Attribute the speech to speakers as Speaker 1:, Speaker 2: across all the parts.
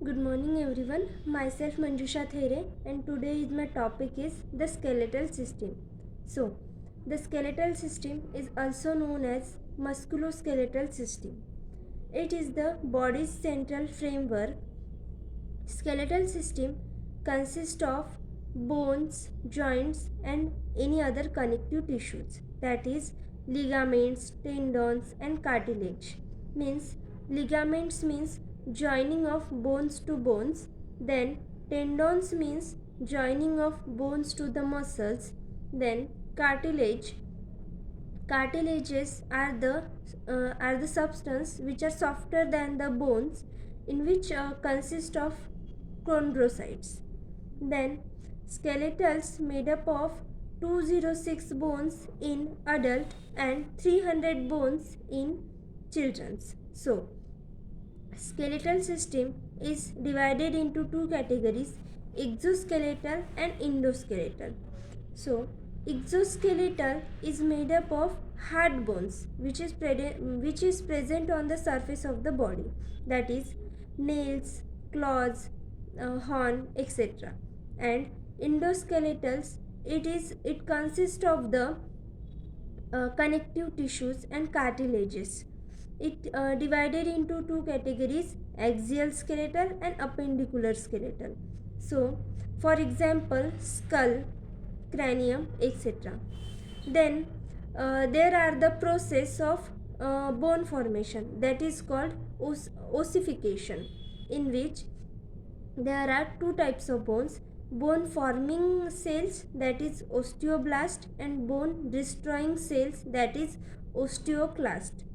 Speaker 1: Good morning everyone. Myself Manjusha There and today is my topic is the skeletal system. So, the skeletal system is also known as musculoskeletal system. It is the body's central framework. Skeletal system consists of bones, joints and any other connective tissues, that is ligaments, tendons and cartilage. Means ligaments means joining of bones to bones, then tendons means joining of bones to the muscles, then cartilages are the substance which are softer than the bones, in which consist of chondrocytes. Then skeletals made up of 206 bones in adult and 300 bones in children. So skeletal system is divided into two categories, exoskeletal and endoskeletal. So exoskeletal is made up of hard bones which is present on the surface of the body, that is nails, claws, horn, etc. And endoskeletals, it consists of the connective tissues and cartilages. It divided into two categories, axial skeletal and appendicular skeletal. So for example skull, cranium, etc. Then there are the process of bone formation, that is called ossification, in which there are two types of bones: bone forming cells, that is osteoblast, and bone destroying cells, that is osteoclast.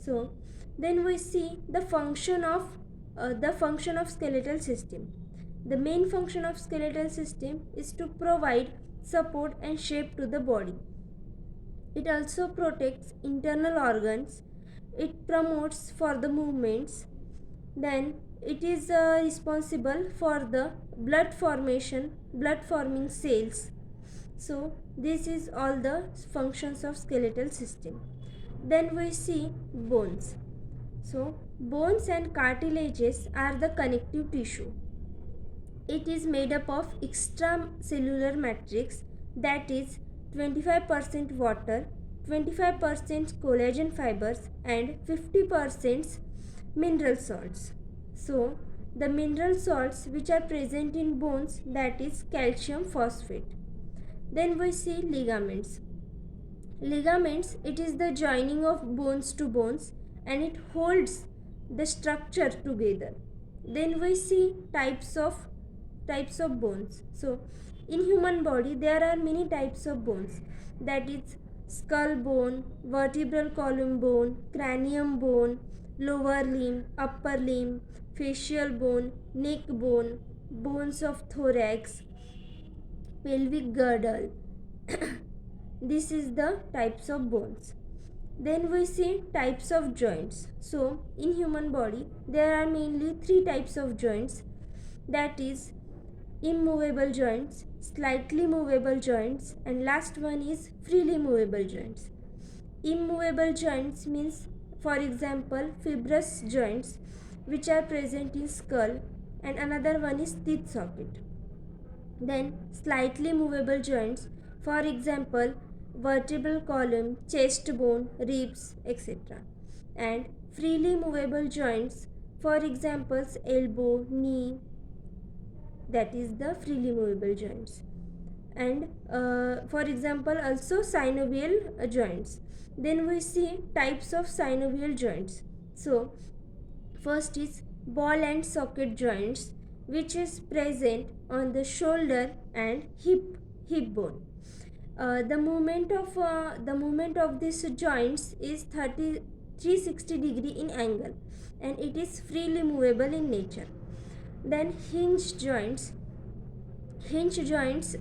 Speaker 1: So then we see the function of skeletal system. The main function of skeletal system is to provide support and shape to the body. It also protects internal organs. It promotes for the movements. Then it is responsible for the blood forming cells. So this is all the functions of skeletal system. Then we see bones. So bones and cartilages are the connective tissue. It is made up of extracellular matrix, that is 25% water, 25% collagen fibers and 50% mineral salts. So the mineral salts which are present in bones, that is calcium phosphate. Then we see ligaments. Ligaments, it is the joining of bones to bones and it holds the structure together. Then we see types of bones. So in human body there are many types of bones, that is skull bone, vertebral column bone, cranium bone, lower limb, upper limb, facial bone, neck bone, bones of thorax, pelvic girdle. This is the types of bones. Then we see types of joints. So in human body there are mainly three types of joints, that is immovable joints, slightly movable joints, and last one is freely movable joints. Immovable joints means, for example, fibrous joints which are present in skull, and another one is teeth socket. Then slightly movable joints, for example vertebral column, chest bone, ribs, etc. And freely movable joints, for examples elbow, knee, that is the freely movable joints. And for example also synovial joints. Then we see types of synovial joints. So first is ball and socket joints, which is present on the shoulder and hip bone. The movement of these joints is 360 degree in angle, and it is freely movable in nature. Then hinge joints,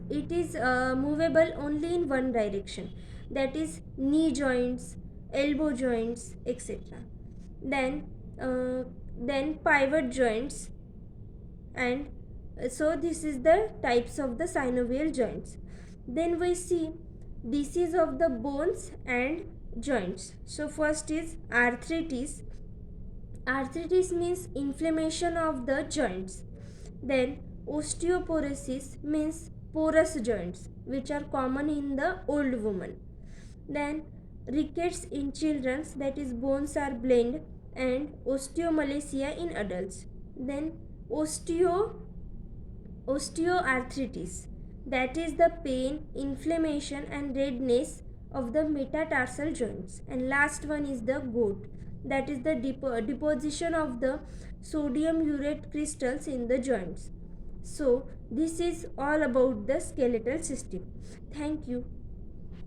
Speaker 1: it is movable only in one direction, that is knee joints, elbow joints, etc. Then pivot joints, and so this is the types of the synovial joints. Then we see disease of the bones and joints. So first is arthritis. Arthritis means inflammation of the joints. Then osteoporosis means porous joints, which are common in the old woman. Then rickets in children, that is bones are bent, and osteomalacia in adults. Then osteoarthritis, that is the pain, inflammation and redness of the metatarsal joints. And last one is the gout, that is the deposition of the sodium urate crystals in the joints. So this is all about the skeletal system. Thank you.